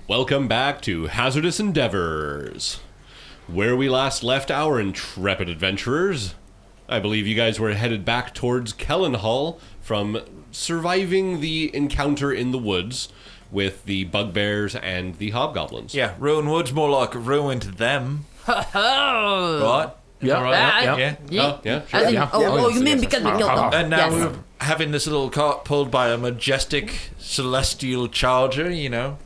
Welcome back to Hazardous Endeavors, where we last left our intrepid adventurers. I believe you guys were headed back towards Kelenhall from surviving the encounter in the woods with the bugbears and the hobgoblins. Yeah, ruined woods more like ruined them. Right? Yeah, right. Yeah. You mean because we killed them? And now we're having this little cart pulled by a majestic celestial charger, you know.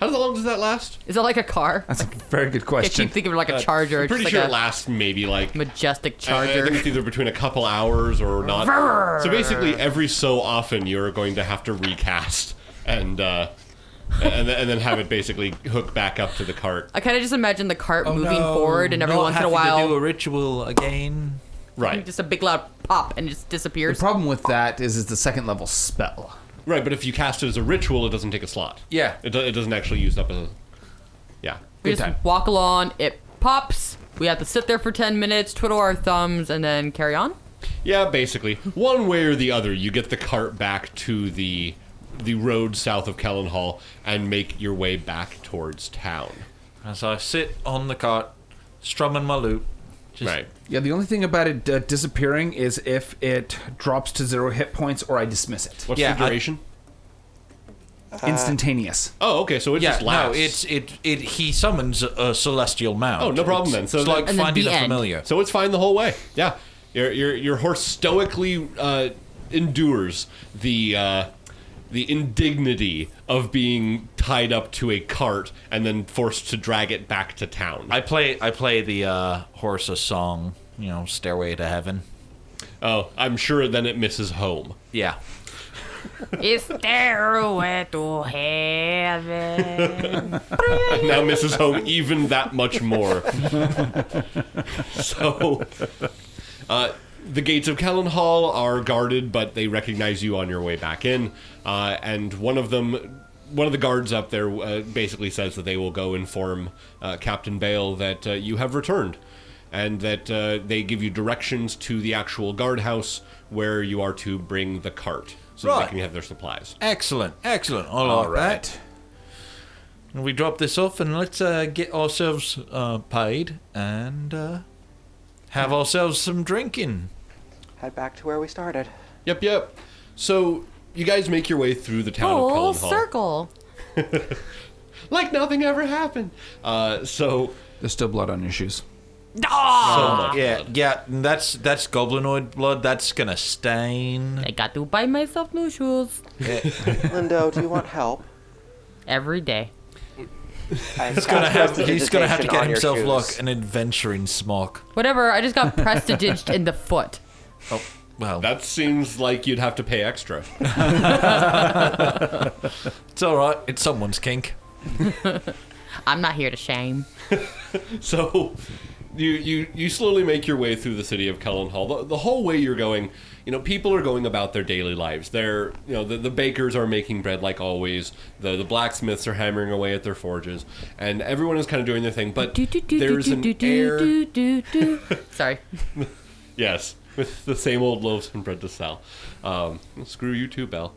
How long does that last? Is it like a car? That's a very good I question. keep thinking of like a charger. I'm pretty just sure like it lasts maybe like... majestic I charger. think it's either between a couple hours or not. So basically, every so often, you're going to have to recast and then have it basically hook back up to the cart. I kind of just imagine the cart moving forward, and every once in a to while, do a ritual again. Right. just a big loud pop, and it just The disappears. problem with that is it's a second level spell. Right, but if you cast it as a ritual, it doesn't take a slot. Yeah. It doesn't actually use up a... Yeah. We Good just time. walk along, it pops. We have to sit there for 10 minutes, twiddle our thumbs, and then carry on. Yeah, basically. One way or the other, you get the cart back to the road south of Kelenhall and make your way back towards town. As I sit on the cart, strumming my lute. Right. Yeah, the only thing about it disappearing is if it drops to 0 hit points or I dismiss it. What's the duration? Instantaneous. Oh, okay, so it just lasts. No, he summons a celestial mount. Oh, no problem then. So it's like And then finding the a end. familiar. So it's fine the whole way. Yeah. Your horse stoically endures the indignity of being tied up to a cart and then forced to drag it back to town. I play the horse a song, you know, Stairway to Heaven. Oh, I'm sure then it misses home. Yeah. It's stairway to heaven. And now misses home even that much more. So, the gates of Kelenhall are guarded, but they recognize you on your way back in. And one of the guards up there basically says that they will go inform Captain Bale that you have returned, and that they give you directions to the actual guardhouse where you are to bring the cart, so that Right. they can have their supplies. Excellent. I like that. And we drop this off and let's get ourselves paid and have ourselves some drinking. Head back to where we started. Yep. So you guys make your way through the town of Full Kelenhall. circle. Like nothing ever happened. So There's still blood on your shoes. so much Yeah, blood. yeah, that's goblinoid blood. That's gonna stain. I got to buy myself new shoes Lindo, do you want help? every day. He's He's gonna have to get himself like an adventuring smock. Whatever, I just got prestidiged in the foot. Oh, well, That seems like you'd have to pay extra. it's all right. It's someone's kink. I'm not here to shame. So you slowly make your way through the city of Kelenhall. The whole way you're going, people are going about their daily lives. They're, the bakers are making bread like always. The blacksmiths are hammering away at their forges, and everyone is kind of doing their thing. But there's an air. Sorry. Yes, with the same old loaves and bread to sell. Screw you too, Belle.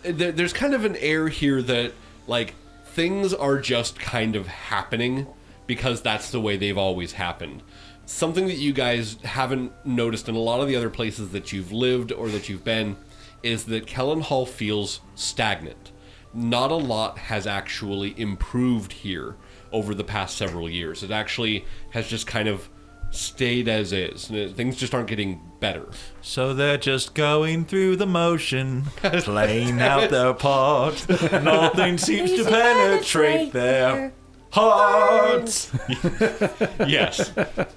There's kind of an air here that, like, things are just kind of happening because that's the way they've always happened. Something that you guys haven't noticed in a lot of the other places that you've lived or that you've been is that Kelenhall feels stagnant. Not a lot has actually improved here over the past several years. It actually has just kind of stayed as is. Things just aren't getting better. So they're just going through the motion, playing out their part. Nothing seems to penetrate their hearts. Yes.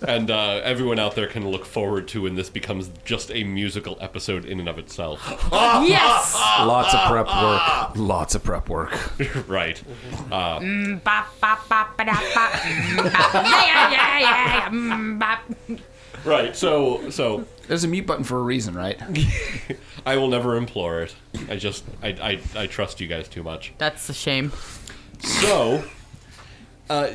And everyone out there can look forward to when this becomes just a musical episode in and of itself. Yes! Lots of prep work. Lots of prep work. Right. Right. So There's a mute button for a reason, right? I will never implore it. I trust you guys too much. That's a shame. So,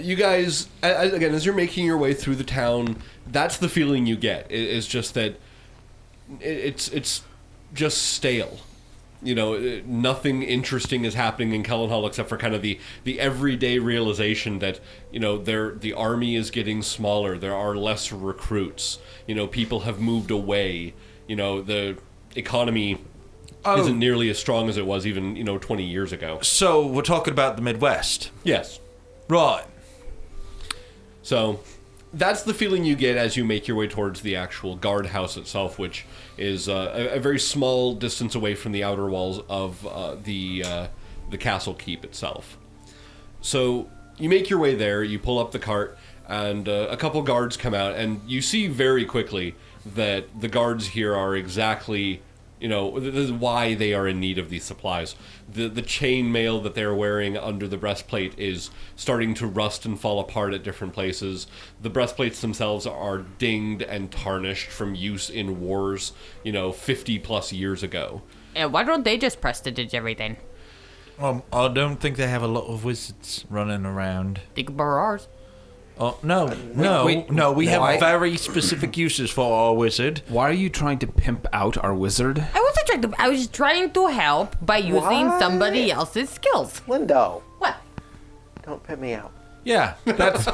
you guys, again, as you're making your way through the town, that's the feeling you get. It's just that it's just stale. nothing interesting is happening in Kelenhall except for kind of the everyday realization that, the army is getting smaller. There are less recruits. People have moved away. The economy isn't nearly as strong as it was even, 20 years ago. So we're talking about the Midwest. Yes. Right. So that's the feeling you get as you make your way towards the actual guardhouse itself, which is a very small distance away from the outer walls of the castle keep itself. So you make your way there, you pull up the cart, and a couple guards come out, and you see very quickly that the guards here are exactly... this is why they are in need of these supplies. The chainmail that they're wearing under the breastplate is starting to rust and fall apart at different places. The breastplates themselves are dinged and tarnished from use in wars, 50 plus years ago. Why don't they just prestige everything? I don't think they have a lot of wizards running around. They could borrow ours. Oh, no. We have very specific uses for our wizard. Why are you trying to pimp out our wizard? I was trying to help by using somebody else's skills. Lindo, What? don't put me out. Yeah, that's...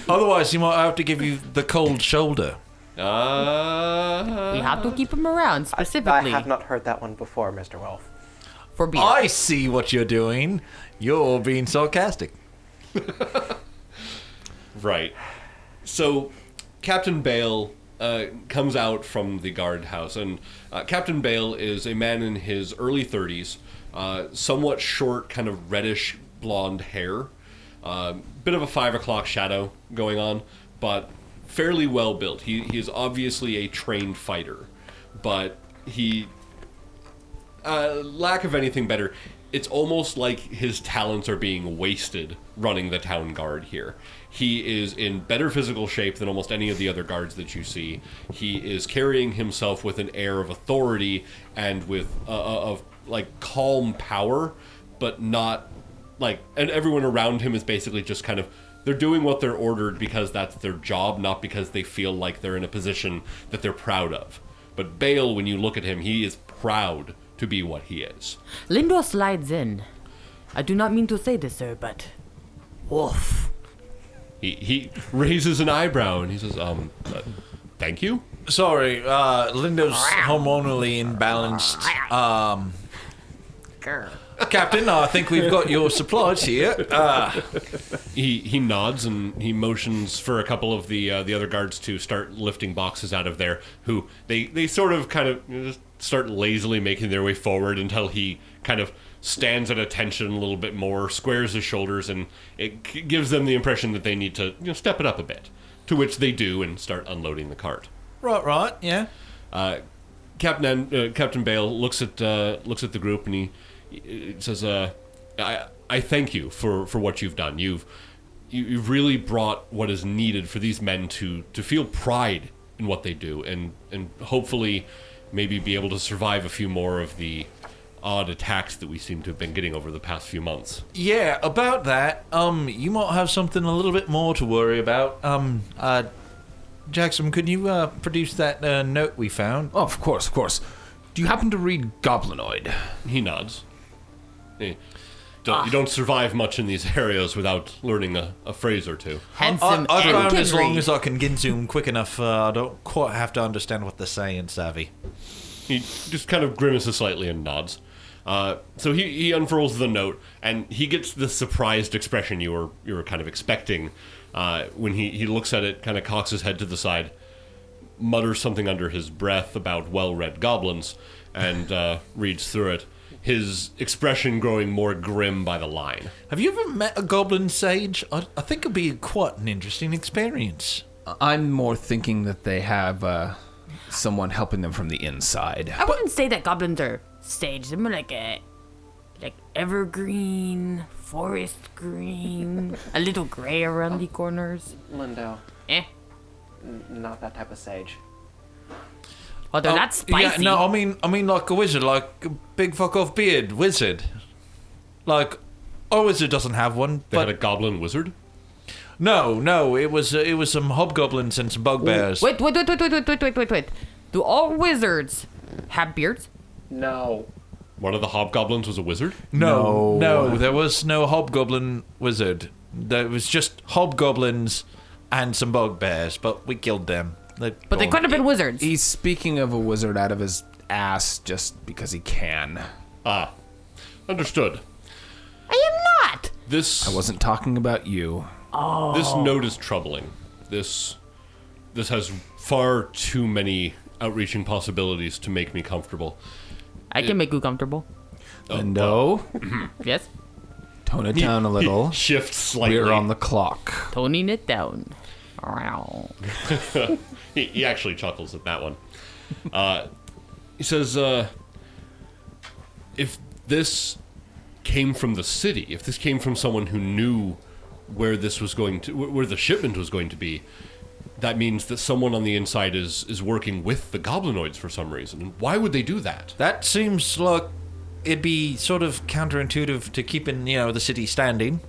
Otherwise, you might have to give you the cold shoulder. We have to keep him around, specifically. I have not heard that one before, Mr. Wilf. For beer. I see what you're doing. You're being sarcastic. Right. So, Captain Bale comes out from the guardhouse, and Captain Bale is a man in his early 30s, somewhat short, kind of reddish blonde hair, bit of a 5 o'clock shadow going on, but fairly well built. He is obviously a trained fighter, but he, lack of anything better, it's almost like his talents are being wasted running the town guard here. He is in better physical shape than almost any of the other guards that you see. He is carrying himself with an air of authority and with of calm power, but not and everyone around him is basically just kind of, they're doing what they're ordered because that's their job, not because they feel like they're in a position that they're proud of. But Bale, when you look at him, he is proud to be what he is. Lindo slides in. I do not mean to say this, sir, but... Wolf. He raises an eyebrow and he says, thank you? Sorry, Lindo's hormonally imbalanced. Captain, I think we've got your supplies here. He nods and he motions for a couple of the other guards to start lifting boxes out of there, who they sort of kind of just start lazily making their way forward until he kind of stands at attention a little bit more, squares his shoulders, and it gives them the impression that they need to step it up a bit, to which they do and start unloading the cart. Right, yeah. Captain Bale looks at the group and he says, I thank you for what you've done. You've really brought what is needed for these men to feel pride in what they do, and hopefully maybe be able to survive a few more of the odd attacks that we seem to have been getting over the past few months. Yeah, about that, you might have something a little bit more to worry about. Jaxom, could you produce that note we found? Oh, of course. Do you happen to read Goblinoid? He nods. You don't survive much in these areas without learning a phrase or two. Handsome I and found can as long read. as I can ginzoom quick enough, I don't quite have to understand what they're saying, savvy. He just kind of grimaces slightly and nods. So he unfurls the note, and he gets the surprised expression you were kind of expecting when he looks at it, kind of cocks his head to the side, mutters something under his breath about well-read goblins, and reads through it, his expression growing more grim by the line. Have you ever met a goblin sage? I think it'd be quite an interesting experience. I'm more thinking that they have someone helping them from the inside. I wouldn't say that goblins are sage. They're more like evergreen, forest green, a little gray around the corners. Lindo, not that type of sage. Oh, they're not spicy. Yeah, no, I mean like a wizard, like a big fuck off beard wizard. Like, our wizard doesn't have one. They had a goblin wizard? No, it was some hobgoblins and some bugbears. Wait. Do all wizards have beards? No. One of the hobgoblins was a wizard? No, there was no hobgoblin wizard. There was just hobgoblins and some bugbears, but we killed them. But they could have been wizards. He's speaking of a wizard out of his ass just because he can. Ah, understood. I am not. This I wasn't talking about you. This note is troubling. This has far too many outreaching possibilities to make me comfortable. I can make you comfortable. Lindo, Yes? tone it down a little. Shift slightly. We're on the clock. Toning it down. He actually chuckles at that one. He says, if this came from the city, if this came from someone who knew where the shipment was going to be, that means that someone on the inside is working with the goblinoids for some reason. And why would they do that? That seems like it'd be sort of counterintuitive to keeping, the city standing.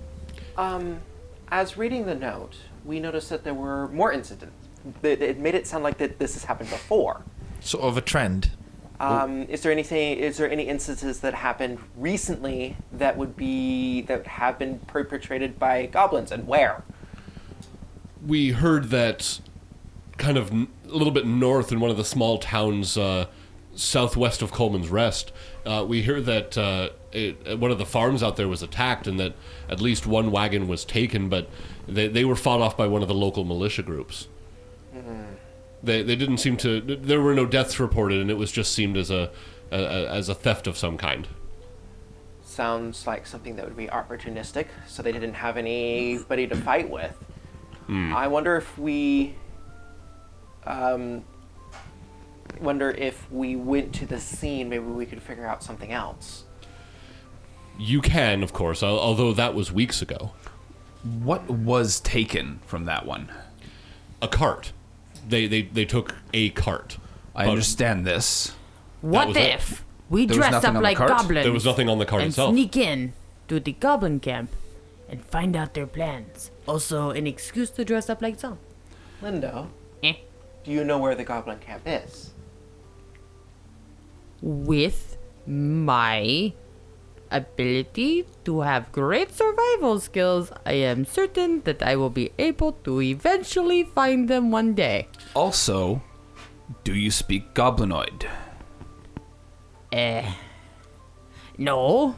As reading the note, we noticed that there were more incidents. It made it sound like that this has happened before. Sort of a trend. Is there any instances that happened recently that have been perpetrated by goblins, and where? We heard that kind of a little bit north in one of the small towns southwest of Coleman's Rest, we heard that one of the farms out there was attacked and that at least one wagon was taken, but they were fought off by one of the local militia groups. Mm-hmm. They didn't seem to... There were no deaths reported, and it was just seemed as a theft of some kind. Sounds like something that would be opportunistic, so they didn't have anybody to fight with. I wonder if we went to the scene, maybe we could figure out something else. You can, of course, although that was weeks ago. What was taken from that one? A cart. They took a cart. I understand this. What if we There was dress nothing up on the like cart? goblins There was nothing on the cart and itself. sneak in to the goblin camp and find out their plans? Also, an excuse to dress up like some. Lindo, Eh. do you know where the goblin camp is? With my ability to have great survival skills, I am certain that I will be able to eventually find them one day. Also, do you speak goblinoid? No.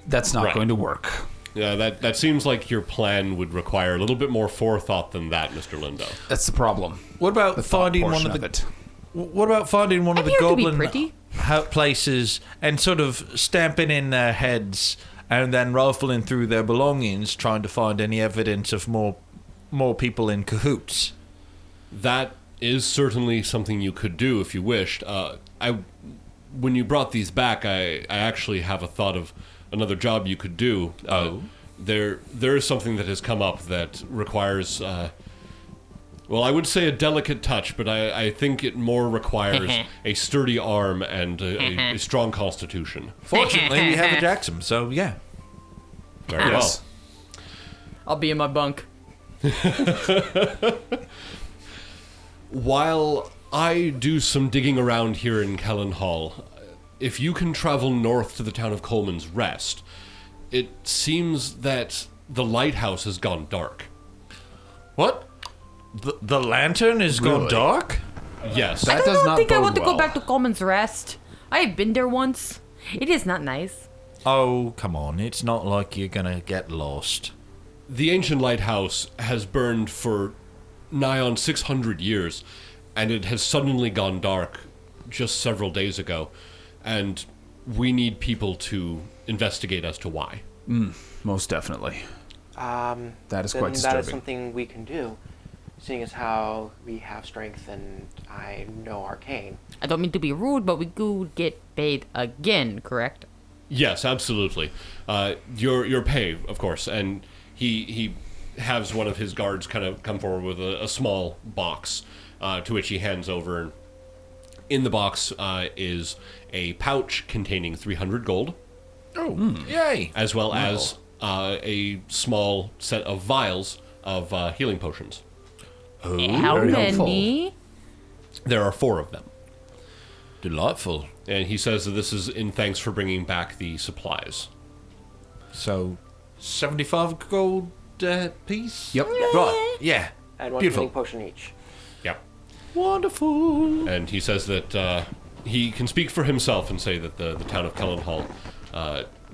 That's not Right. going to work. Yeah, that seems like your plan would require a little bit more forethought than that, Mr. Lindo. That's the problem. What about The thought finding one portion of the... it. What about finding one of the here to be goblin pretty. places and sort of stamping in their heads and then rifling through their belongings, trying to find any evidence of more people in cahoots? That is certainly something you could do if you wished. When you brought these back, I actually have a thought of another job you could do. There is something that has come up that requires... well, I would say a delicate touch, but I think it more requires a sturdy arm and a strong constitution. Fortunately, we have a Jaxom, so yeah. Very Yes. well. I'll be in my bunk. While I do some digging around here in Kelenhall, if you can travel north to the town of Coleman's Rest, it seems that the lighthouse has gone dark. What? The lantern is gone Really? dark? Yes. That I does don't not think I bode want to go well. back to Coleman's Rest. I have been there once. It is not nice. Oh, come on. It's not like you're gonna get lost. The ancient lighthouse has burned for nigh on 600 years, and it has suddenly gone dark just several days ago, and we need people to investigate as to why. Most definitely. That is Then quite that is disturbing. something we can do, seeing as how we have strength and I know arcane. I don't mean to be rude, but we do get paid again, correct? Yes, absolutely. Your pay, of course, and he has one of his guards kind of come forward with a small box, to which he hands over. In the box is a pouch containing 300 gold, Yay! as well as a small set of vials of healing potions. How very helpful. many? There are 4 of them. Delightful. And he says that this is in thanks for bringing back the supplies. So, 75 gold piece? Yep. Right, yeah. And one Beautiful. healing potion each. Yep. Wonderful. And he says that he can speak for himself and say that the town of Kelenhall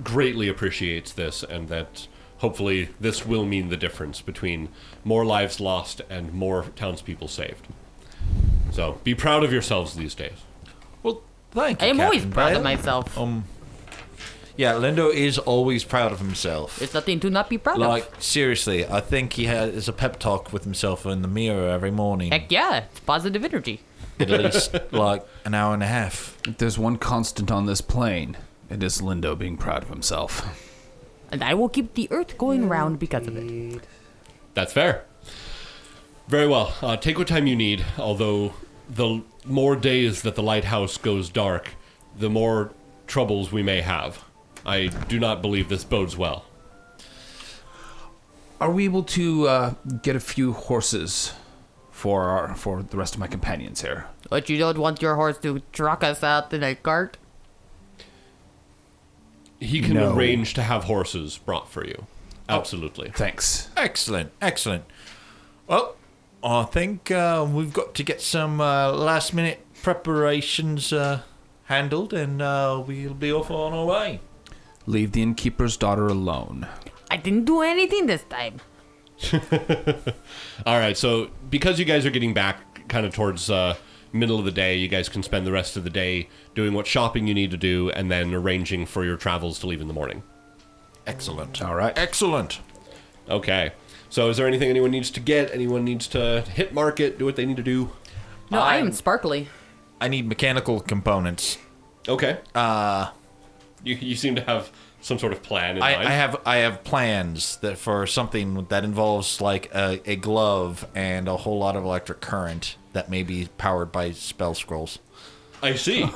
greatly appreciates this, and that hopefully this will mean the difference between more lives lost and more townspeople saved. So be proud of yourselves these days. Well, thank you, I am always Captain proud of Bale. myself. Yeah, Lindo is always proud of himself. There's nothing to not be proud Like, of. seriously, I think he has a pep talk with himself in the mirror every morning. Heck yeah, it's positive energy. At least, like, an hour and a half. If there's one constant on this plane, it is Lindo being proud of himself. And I will keep the earth going round because of it. That's fair. Very well. Take what time you need, although the more days that the lighthouse goes dark, the more troubles we may have. I do not believe this bodes well. Are we able to get a few horses for the rest of my companions here? But you don't want your horse to truck us out in a cart? He can No. arrange to have horses brought for you. Absolutely. Thanks. Excellent, excellent. Well, I think we've got to get some last-minute preparations handled, and we'll be off on our way. Leave the innkeeper's daughter alone. I didn't do anything this time. All right, so because you guys are getting back kind of towards middle of the day, you guys can spend the rest of the day doing what shopping you need to do and then arranging for your travels to leave in the morning. Excellent. All right. Excellent. Okay. So is there anything anyone needs to get? Anyone needs to hit market, do what they need to do? No, I am sparkly. I need mechanical components. Okay. You seem to have some sort of plan in mind. I have plans that for something that involves like a glove and a whole lot of electric current that may be powered by spell scrolls. I see.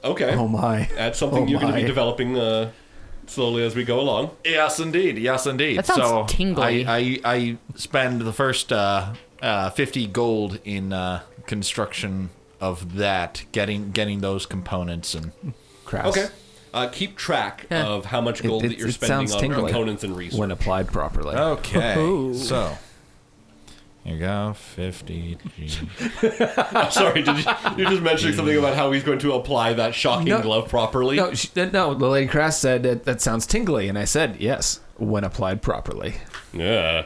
Okay. Oh my. That's something you're going to be developing slowly as we go along. Yes, indeed. Yes, indeed. That sounds so tingly. I spend the first 50 gold in construction of that, getting those components and. Crass. Okay. Keep track of how much gold that you're spending sounds on tingly components and research. when applied properly. Okay. So. Here you go, 50. Sorry, you're just mentioning something about how he's going to apply that shocking glove properly? No, the Lady Crass said that sounds tingly, and I said yes, when applied properly. Yeah.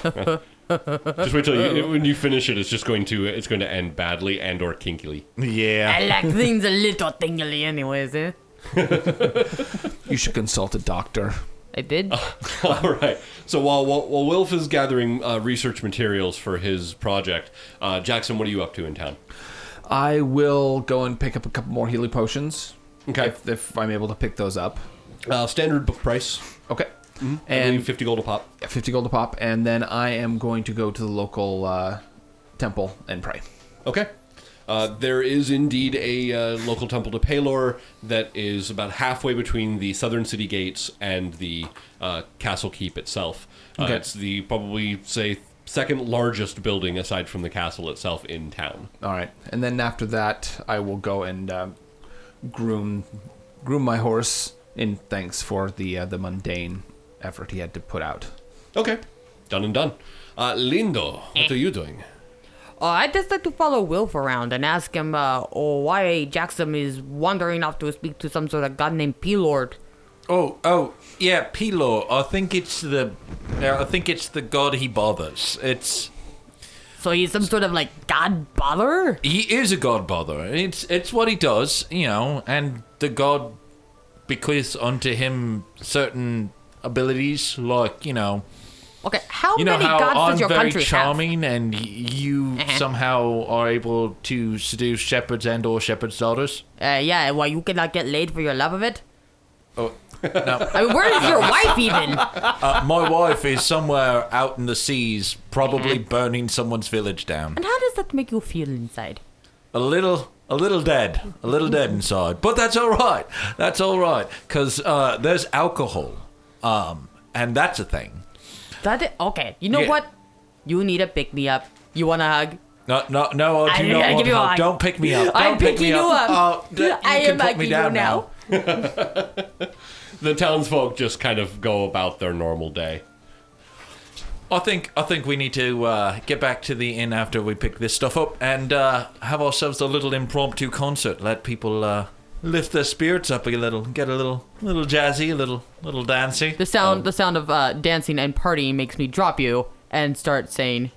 Just wait till when you finish it. It's going to end badly and or kinkily. Yeah. I like things a little tingly anyways, eh? You should consult a doctor. I did. All right. So while Wilf is gathering research materials for his project, Jaxom, what are you up to in town? I will go and pick up a couple more healing potions. Okay. If I'm able to pick those up. Standard book price. Okay. I And believe 50 gold a pop. 50 gold a pop, and then I am going to go to the local temple and pray. Okay. There is indeed a local temple to Pelor that is about halfway between the southern city gates and the castle keep itself. Okay. It's the probably, say, second largest building aside from the castle itself in town. All right, and then after that, I will go and groom my horse in thanks for the mundane effort he had to put out. Okay. Done and done. Lindo, what are you doing? I just like to follow Wilf around and ask him why Jaxom is wandering off to speak to some sort of god named P-Lord. Oh, yeah, Pelor. I think it's the god he bothers. So he's some sort of like god bother? He is a god bother. It's what he does, and the god bequeaths unto him certain abilities, like, Okay, how You know many how gods I'm does your very country charming, and you somehow are able to seduce shepherds and/or shepherds' daughters. have? Yeah, well, you cannot get laid for your love of it? Oh, no. I mean, where is your wife even? My wife is somewhere out in the seas, probably burning someone's village down. And how does that make you feel inside? A little dead inside, but that's all right. That's all right, because there's alcohol, and that's a thing. Okay, you know Yeah. what? You need a pick-me-up. You want a hug? No, I do not want help. Don't pick me up. I'm picking you up. Oh, I am picking you down now. The townsfolk just kind of go about their normal day. I think we need to get back to the inn after we pick this stuff up and have ourselves a little impromptu concert. Let people lift their spirits up a little, get a little jazzy, a little dancey. The sound of dancing and partying makes me drop you and start saying,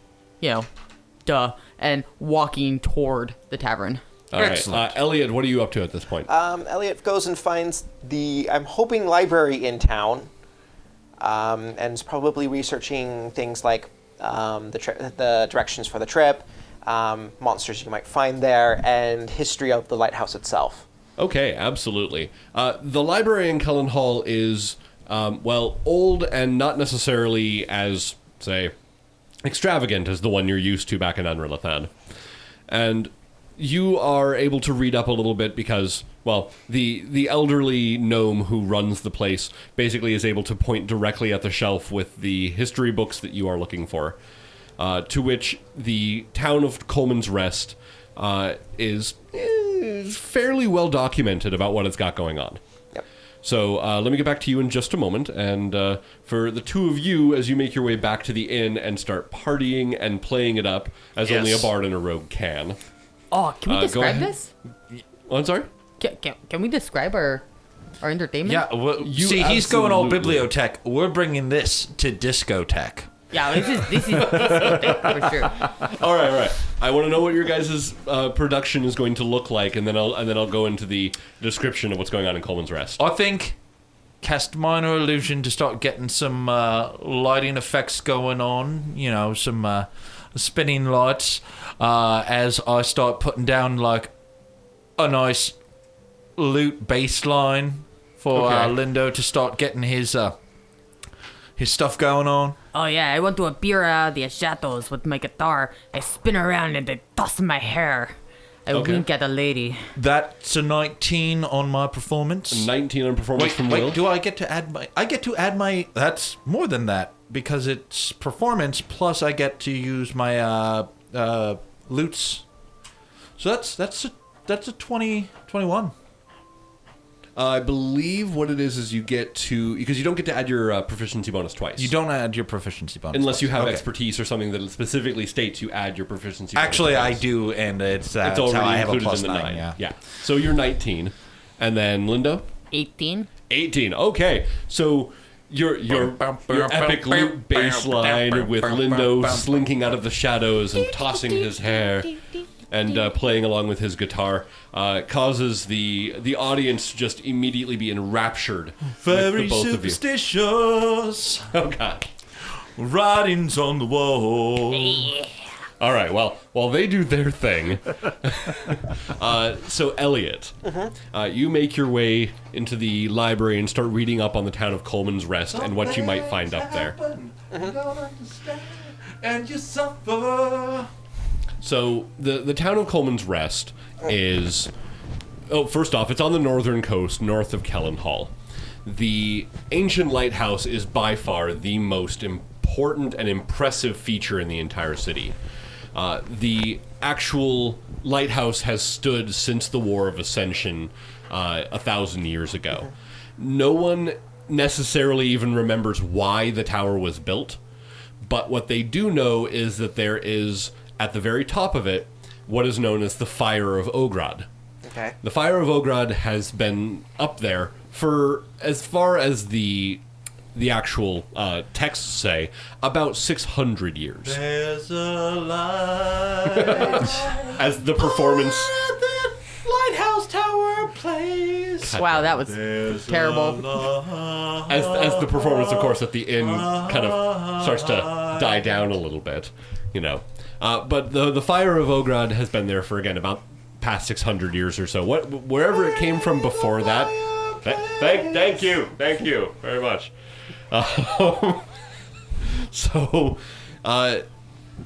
duh, and walking toward the tavern. All right, Elliot, what are you up to at this point? Elliot goes and finds I'm hoping, library in town, and is probably researching things like the directions for the trip, monsters you might find there, and history of the lighthouse itself. Okay, absolutely. The library in Kelenhall is, old and not necessarily as, say, extravagant as the one you're used to back in Unrelathan. And you are able to read up a little bit because, the elderly gnome who runs the place basically is able to point directly at the shelf with the history books that you are looking for, to which the town of Coleman's Rest is fairly well documented about what it's got going on. Yep. So let me get back to you in just a moment, and for the two of you, as you make your way back to the inn and start partying and playing it up, as only a bard and a rogue can. Oh, can we describe this? Oh, I'm sorry? Can we describe our entertainment? Yeah, he's going all bibliotech. We're bringing this to discotheque. Yeah, this is for sure. All right. I want to know what your guys' production is going to look like, and then I'll go into the description of what's going on in Coleman's Rest. I think cast minor illusion to start getting some lighting effects going on. Some spinning lights as I start putting down like a nice loot baseline for Lindo to start getting his stuff going on. Oh yeah, I want to appear out of the shadows with my guitar. I spin around and I toss my hair. I wink at a lady. That's a 19 on my performance. A 19 on performance from Will. Do I get to add my... I get to add my... That's more than that, because it's performance, plus I get to use my loots. So that's a 21. I believe what it is you get to... Because you don't get to add your proficiency bonus twice. You don't add your proficiency bonus unless twice. you have expertise or something that specifically states you add your proficiency bonus. Actually, I do, and it's already how I have included a plus in the 9. Yeah. So you're 19. And then Lindo? 18. 18. Okay. So your epic loot baseline with Lindo slinking out of the shadows and tossing his hair and playing along with his guitar causes the audience to just immediately be enraptured with the both of you. Superstitious. Oh, God. Writings on the wall. All right, well, while they do their thing, so Elliot, you make your way into the library and start reading up on the town of Coleman's Rest and what you might find up there. You don't understand, and you suffer. So the town of Coleman's Rest is... Oh, first off, it's on the northern coast, north of Kelenhall. The ancient lighthouse is by far the most important and impressive feature in the entire city. The actual lighthouse has stood since the War of Ascension 1,000 years ago. No one necessarily even remembers why the tower was built, but what they do know is that there is, at the very top of it, what is known as the Fire of Ogrod. Okay. The Fire of Ogrod has been up there for, as far as the actual texts say, about 600 years. There's a light as the performance... the lighthouse tower plays. Wow, that was terrible. As the performance, of course, at the end kind of starts to die down a little bit, But the Fire of Ogrod has been there for, again, about past 600 years or so. Wherever it came from before that... Thank you very much.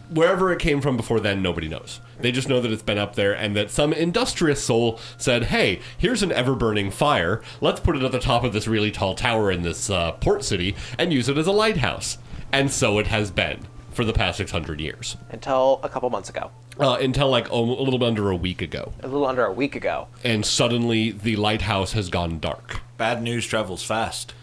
Wherever it came from before then, nobody knows. They just know that it's been up there and that some industrious soul said, hey, here's an ever-burning fire. Let's put it at the top of this really tall tower in this port city and use it as a lighthouse. And so it has been for the past 600 years. Until a couple months ago. Until like a little bit under a week ago. A little under a week ago. And suddenly the lighthouse has gone dark. Bad news travels fast.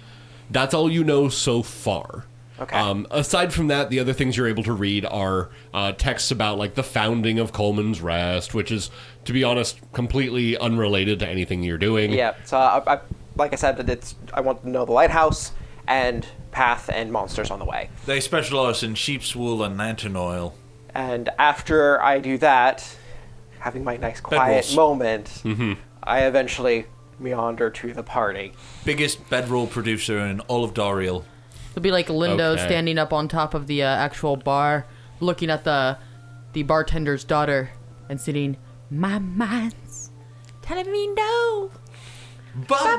That's all you know so far. Okay. Aside from that, the other things you're able to read are texts about like the founding of Coleman's Rest, which is, to be honest, completely unrelated to anything you're doing. Yeah, so I like I said, that I want to know the lighthouse and path and monsters on the way. They specialize in sheep's wool and lantern oil. And after I do that, having my nice quiet moment, I eventually meander to the party. Biggest bedroll producer in all of Dariel. It'll be like Lindo Okay. standing up on top of the actual bar, looking at the bartender's daughter and sitting, "My mind's telling me no, But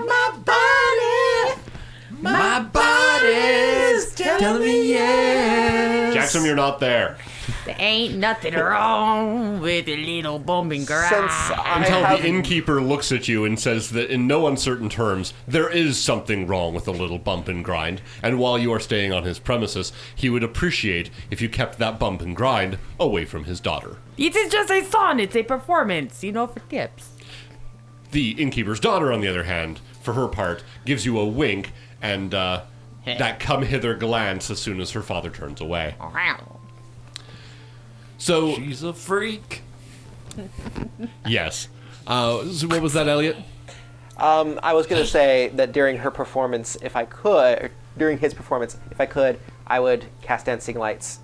my body's telling me yes. Jaxom, you're not there. there ain't nothing wrong with a little bumping grind." Since I Until have the innkeeper looks at you and says that in no uncertain terms, there is something wrong with a little bump and grind, and while you are staying on his premises, he would appreciate if you kept that bump and grind away from his daughter. It is just a song, it's a performance, for tips. The innkeeper's daughter, on the other hand, for her part, gives you a wink and that come-hither glance as soon as her father turns away. So, She's a freak. yes. So what was that, Elliot? I was going to say that during her performance, if I could, I would cast dancing lights.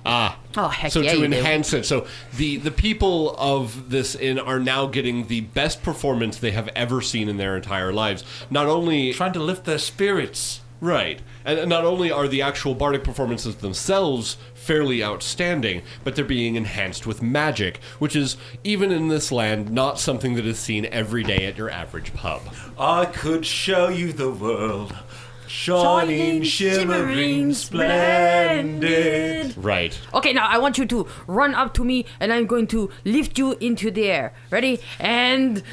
Ah. Oh, heck So yeah, to you do. enhance it, so the people of this inn are now getting the best performance they have ever seen in their entire lives. Not only Trying to lift their spirits. right, and not only are the actual bardic performances themselves fairly outstanding, but they're being enhanced with magic, which is, even in this land, not something that is seen every day at your average pub. I could show you the world. Shining, shimmering, splendid. Right. Okay, now I want you to run up to me and I'm going to lift you into the air. Ready? And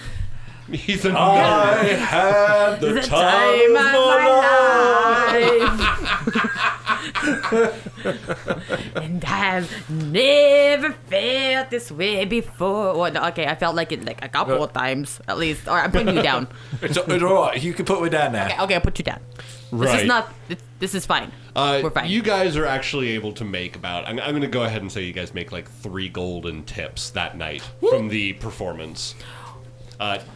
He's a I had the, the time of my life. And I've never felt this way before. Well, no, okay, I felt like it like a couple of times at least. All right, I'm putting you down. It's all right. You can put me down now. Okay, I'll put you down. This Right. is not. This is fine. We're fine. You guys are actually able to make about, I'm going to go ahead and say you guys make like 3 golden tips that night from the performance.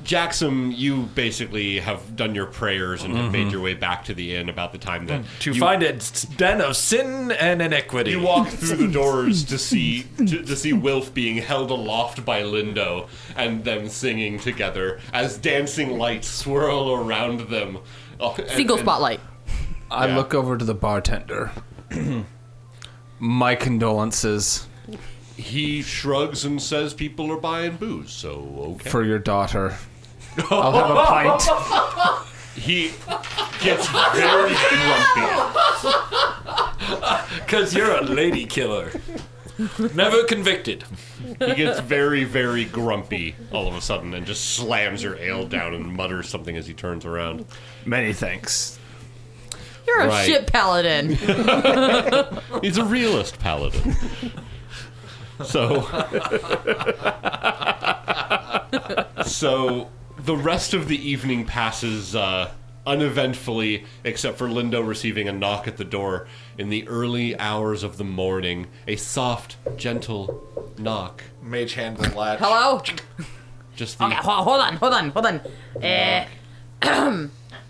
Jaxom, you basically have done your prayers and have made your way back to the inn about the time that To you, find a den of sin and iniquity. you walk through the doors to see Wilf being held aloft by Lindo and them singing together as dancing lights swirl around them. Oh, Single spotlight. I Yeah. look over to the bartender. My condolences He shrugs and says people are buying booze, so okay. for your daughter. I'll have a pint. He gets very grumpy. Because you're a lady killer. Never convicted. He gets very, very grumpy all of a sudden and just slams your ale down and mutters something as he turns around. Many thanks. You're a Right. shit paladin. He's a realist paladin. So the rest of the evening passes uneventfully, except for Lindo receiving a knock at the door in the early hours of the morning. A soft, gentle knock. Mage hand the latch. Hello? Just the Okay, hold on.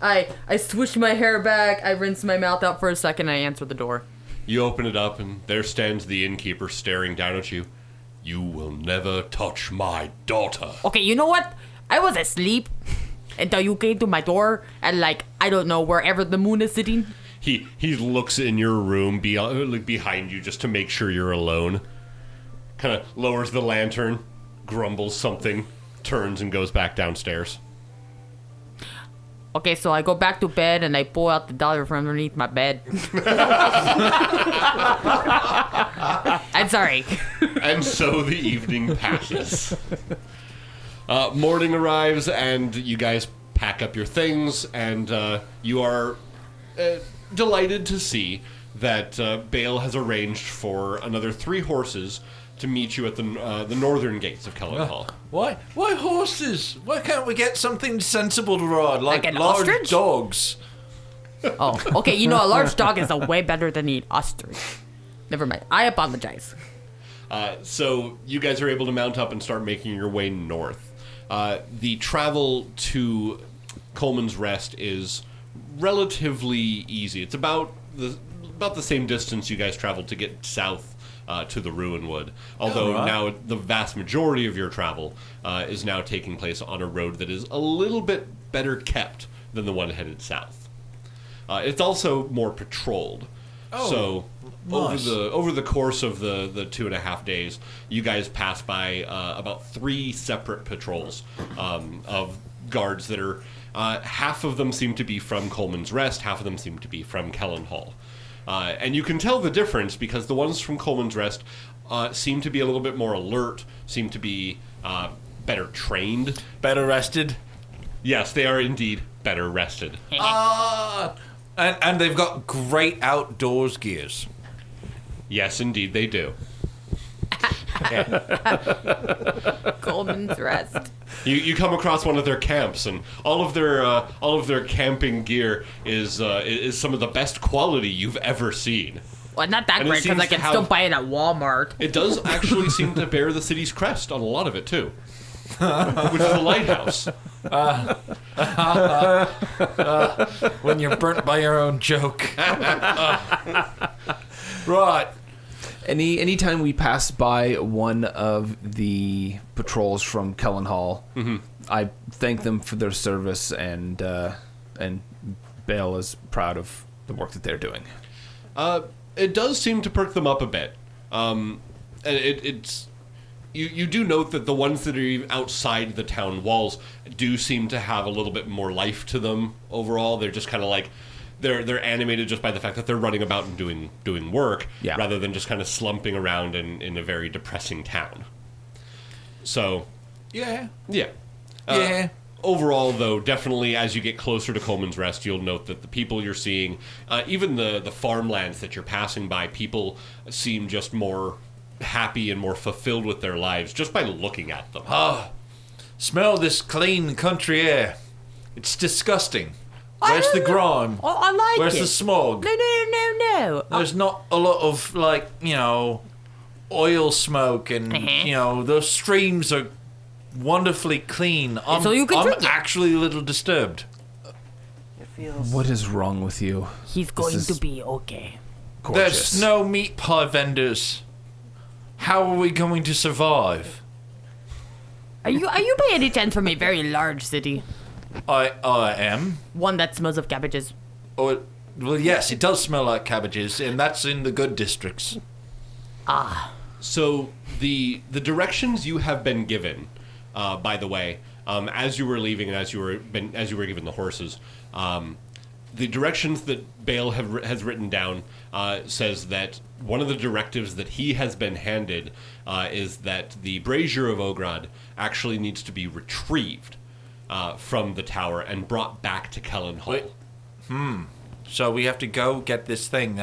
I swish my hair back, I rinse my mouth out for a second, and I answer the door. You open it up, and there stands the innkeeper staring down at you. You will never touch my daughter. Okay, you know what? I was asleep until you came to my door, and like, I don't know, wherever the moon is sitting. He looks in your room behind you just to make sure you're alone. Kind of lowers the lantern, grumbles something, turns and goes back downstairs. Okay, so I go back to bed and I pull out the dollar from underneath my bed. I'm sorry. And so the evening passes. Morning arrives, and you guys pack up your things, and you are delighted to see that Bale has arranged for another 3 horses to meet you at the northern gates of Kelenhall. Why horses? Why can't we get something sensible to ride, like an large ostrich? dogs? Oh, okay. You know, a large dog is a way better than an ostrich. Never mind. I apologize. So you guys are able to mount up and start making your way north. The travel to Coleman's Rest is relatively easy. It's about the same distance you guys traveled to get south to the Ruinwood. Although now the vast majority of your travel is now taking place on a road that is a little bit better kept than the one headed south. It's also more patrolled. So nice. over the course of the 2.5 days, you guys pass by about 3 separate patrols of guards that are half of them seem to be from Coleman's Rest, half of them seem to be from Kelenhall. And you can tell the difference because the ones from Coleman's Rest seem to be a little bit more alert, seem to be better trained. Better rested? Yes, they are indeed better rested. And they've got great outdoors gears. Yes, indeed, they do. Coleman's Rest. You come across one of their camps, and all of their camping gear is some of the best quality you've ever seen. Well, not that And it great because seems I can to still have- buy it at Walmart. It does actually seem to bear the city's crest on a lot of it too, which is a lighthouse. When you're burnt by your own joke. Right. Anytime we pass by one of the patrols from Kelenhall, I thank them for their service, and Bale is proud of the work that they're doing. It does seem to perk them up a bit. And it's you do note that the ones that are outside the town walls do seem to have a little bit more life to them overall. They're just kind of like they're animated just by the fact that they're running about and doing work, rather than just kind of slumping around in a very depressing town. So Yeah. Overall, though, definitely as you get closer to Coleman's Rest, you'll note that the people you're seeing, even the farmlands that you're passing by, people seem just more happy and more fulfilled with their lives just by looking at them. Smell this clean country air. It's disgusting. Where's the grime? Oh, I like Where's it. the smog? No. There's not a lot of, like, oil smoke and, those streams are wonderfully clean. I'm drink it. actually a little disturbed. It feels. What is wrong with you? He's going is to be okay. Gorgeous. There's no meat pie vendors. How are we going to survive? Are you by any chance from a very large city? I am. One that smells of cabbages. Well, yes, it does smell like cabbages, and that's in the good districts. So the directions you have been given, by the way, as you were leaving and as you were given the horses, the directions that Bale has written down says that one of the directives that he has been handed is that the Brazier of Ogrod actually needs to be retrieved from the tower and brought back to Kelenhall. So we have to go get this thing.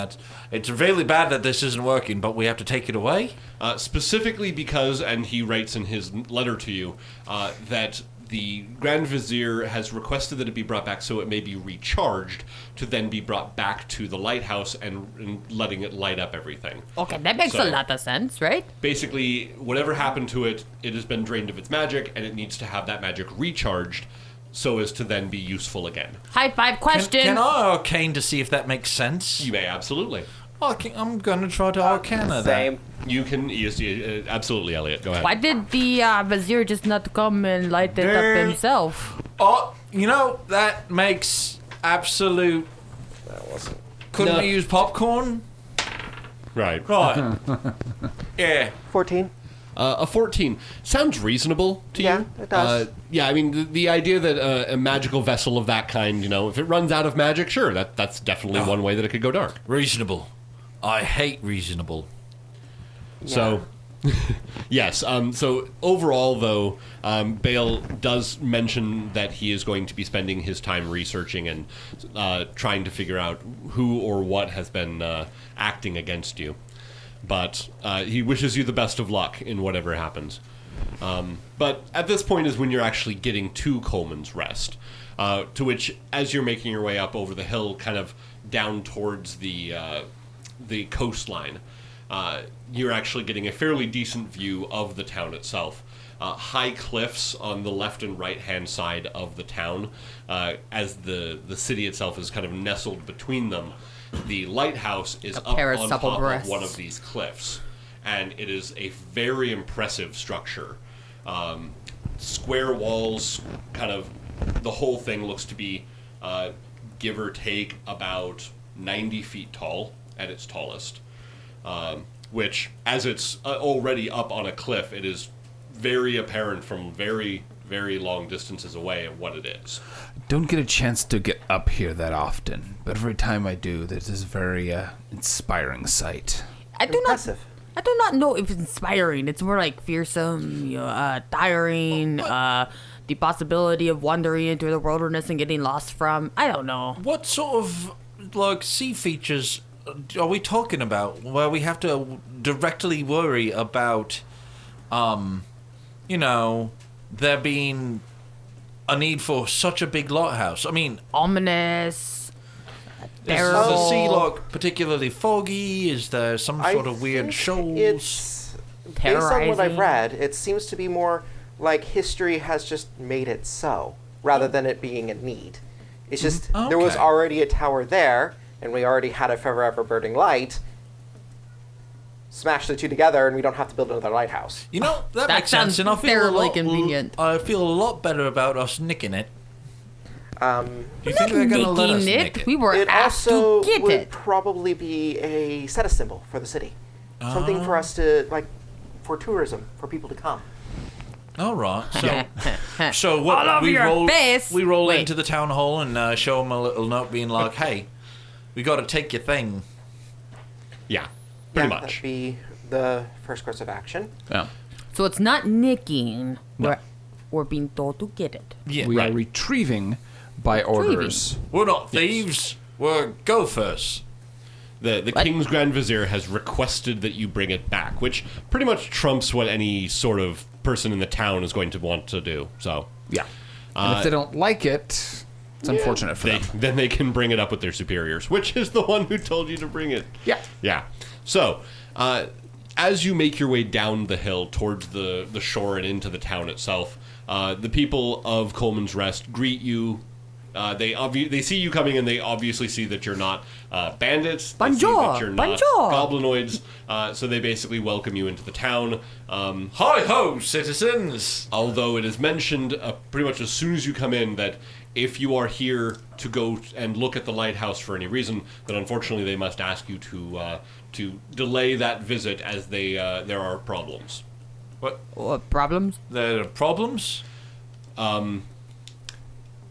It's really bad that this isn't working, but we have to take it away? Specifically because, and he writes in his letter to you, that the Grand Vizier has requested that it be brought back so it may be recharged to then be brought back to the lighthouse and letting it light up everything. Okay, that makes a lot of sense, right? Basically, whatever happened to it, it has been drained of its magic, and it needs to have that magic recharged so as to then be useful again. High five question. Can I arcane to see if that makes sense? You may, absolutely. I'm going to try to arcana that. Same. You can, absolutely, Elliot, go ahead. Why did the Vizier just not come and light it up himself? Oh, that makes absolute... That wasn't. Couldn't No. we use popcorn? Right. Right. Yeah. 14. A 14 sounds reasonable to Yeah, you. it does. I mean, the idea that a magical vessel of that kind, if it runs out of magic, sure, that's definitely one way that it could go dark. Reasonable. I hate reasonable. So, Yes. So overall, though, Bale does mention that he is going to be spending his time researching and trying to figure out who or what has been acting against you. But he wishes you the best of luck in whatever happens. But at this point is when you're actually getting to Coleman's Rest, to which, as you're making your way up over the hill, kind of down towards the coastline, you're actually getting a fairly decent view of the town itself. High cliffs on the left and right hand side of the town, as the city itself is kind of nestled between them. The lighthouse is up on top of one of these cliffs, and it is a very impressive structure. Square walls, kind of the whole thing looks to be, give or take, about 90 feet tall at its tallest. Which, as it's already up on a cliff, it is very apparent from very, very long distances away of what it is. Don't get a chance to get up here that often, but every time I do, this is a very inspiring sight. I do not know if it's inspiring. It's more like fearsome, tiring, the possibility of wandering into the wilderness and getting lost from. I don't know. What sort of sea features are we talking about where we have to directly worry about, there being a need for such a big lighthouse? I mean, ominous. Is the sea particularly foggy? Is there some sort of weird shoals? Based on what I've read, it seems to be more like history has just made it so, rather than it being a need. It's just, there was already a tower there, and we already had a forever burning light. Smash the two together, and we don't have to build another lighthouse. That makes sense, and I feel convenient. I feel a lot better about us nicking it. Do you think they're going to let us nick it? We were asked to get it. It also would probably be a status symbol for the city. Something for us to, for tourism, for people to come. All right. So what we roll into the town hall and show them a little note being like, "Hey, we got to take your thing." Yeah, pretty much. That'd be the first course of action. Yeah. So it's not nicking. No. We're being told to get it. Yeah, we are retrieving by orders. We're not thieves. We're gophers. The King's Grand Vizier has requested that you bring it back, which pretty much trumps what any sort of person in the town is going to want to do. So yeah, and if they don't like it, it's unfortunate for them. Then they can bring it up with their superiors, which is the one who told you to bring it. Yeah. So as you make your way down the hill towards the shore and into the town itself, the people of Coleman's Rest greet you. They see you coming, and they obviously see that you're not bandits. They see that you're not goblinoids. So they basically welcome you into the town. Hi ho, citizens! Although it is mentioned pretty much as soon as you come in that if you are here to go and look at the lighthouse for any reason, then unfortunately they must ask you to delay that visit as there are problems. What problems? There are problems?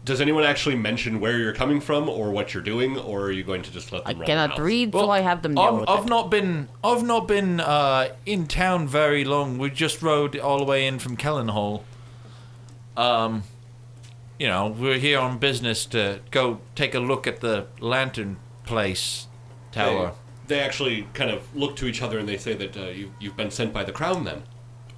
Does anyone actually mention where you're coming from or what you're doing, or are you going to just let them run the house? I cannot read, so I have them deal with I've not been in town very long. We just rode all the way in from Kelenhall. We're here on business to go take a look at the lantern place tower. They actually kind of look to each other and they say that you've been sent by the crown then.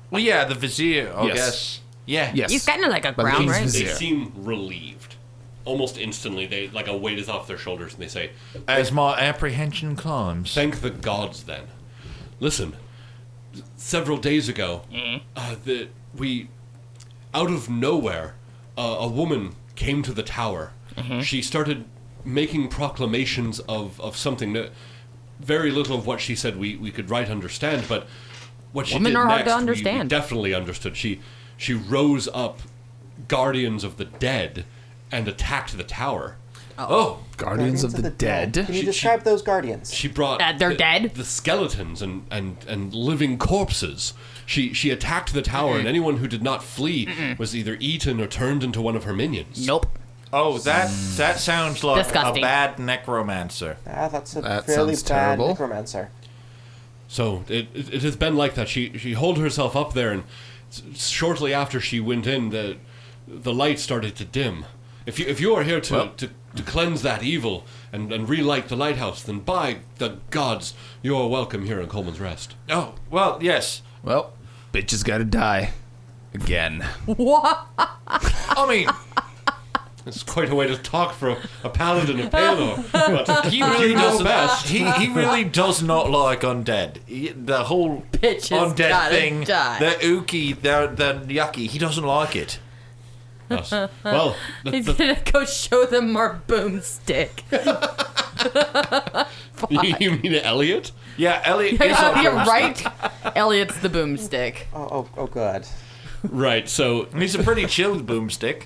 Well, yeah, the vizier, I guess. Yeah. Yes. He's kind of like a crown, right? They seem relieved. Almost instantly, they a weight is off their shoulders, and they say, "As my apprehension climbs." Thank the gods, then. Listen, several days ago, out of nowhere, a woman came to the tower. Mm-hmm. She started making proclamations of something that very little of what she said we could understand, but what she did next, we definitely understood. She rose up guardians of the dead and attacked the tower. Oh, guardians of the dead? Can you describe those guardians? She brought they're dead? The skeletons and living corpses. She attacked the tower, and anyone who did not flee was either eaten or turned into one of her minions. Nope. Oh, that sounds like disgusting. A bad necromancer. That fairly bad necromancer. So it has been like that. She holed herself up there, and shortly after she went in, the light started to dim. If you are here to cleanse that evil and relight the lighthouse, then by the gods, you are welcome here in Coleman's Rest. Oh, well, yes. Well, bitch has got to die again. What? I mean, It's quite a way to talk for a paladin of Palor. But he really does best. He really does not like undead. The whole Bitch has undead gotta thing, die. the ooky, the yucky. He doesn't like it. Yes. Well, He's gonna go show them more boomstick. you mean Elliot? Yeah, Elliot. is You're a- right. Elliot's the boomstick. Oh, good. Right. So He's a pretty chilled boomstick.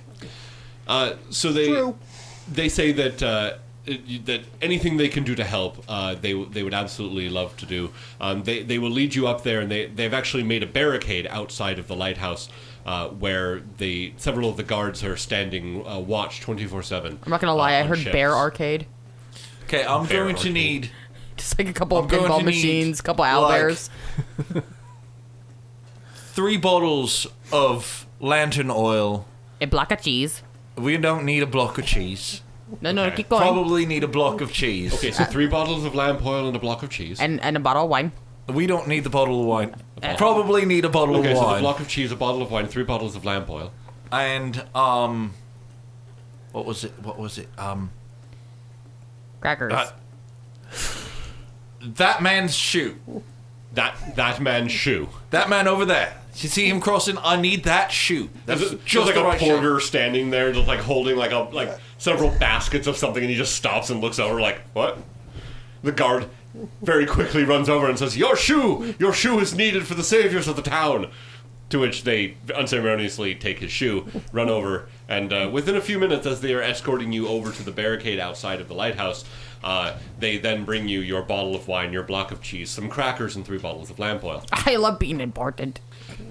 So they say that that anything they can do to help, they would absolutely love to do. They will lead you up there, and they've actually made a barricade outside of the lighthouse where several of the guards are standing watch 24/7. I'm not gonna lie, I on heard ships. Bear Arcade. Okay, I'm Fair going to arcade. need Just like a couple of I'm going pinball to need, machines, couple owl like- bears. 3 bottles of lantern oil. A block of cheese. We don't need a block of cheese. No, Okay. keep going. Probably need a block of cheese. Okay, so 3 bottles of lamp oil and a block of cheese. And a bottle of wine. We don't need the bottle of wine. Probably need a bottle Okay, of so wine. the block of cheese, a bottle of wine, 3 bottles of lamp oil. And what was it? Crackers. That man's shoe. That man's shoe. That man over there. You see him crossing? I need that shoe. That's There's just like the a right porter standing there, just like holding like several baskets of something, and he just stops and looks over, like, what? The guard very quickly runs over and says, your shoe is needed for the saviors of the town. To which they unceremoniously take his shoe, run over, and within a few minutes, as they are escorting you over to the barricade outside of the lighthouse, they then bring you your bottle of wine, your block of cheese, some crackers, and 3 bottles of lamp oil. I love being important.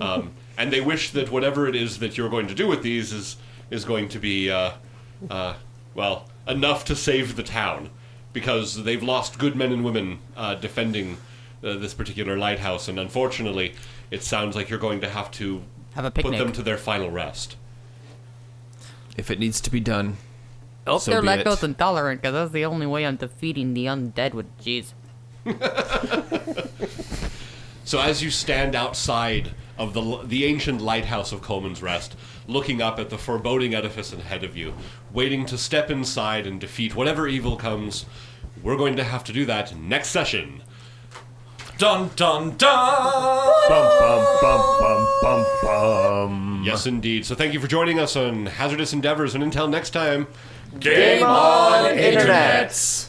And they wish that whatever it is that you're going to do with these is going to be, well, enough to save the town. Because they've lost good men and women defending this particular lighthouse, and unfortunately, it sounds like you're going to have to Have a put picnic. them to their final rest. If it needs to be done, Oh, so they're be it. lactose intolerant, because that's the only way I'm defeating the undead with cheese. So as you stand outside of the ancient lighthouse of Coleman's Rest, looking up at the foreboding edifice ahead of you, waiting to step inside and defeat whatever evil comes, we're going to have to do that next session. Dun dun dun! Bum, bum, bum, bum, bum, bum. Yes, indeed. So thank you for joining us on Hazardous Endeavors, and until next time, Game on, Internets!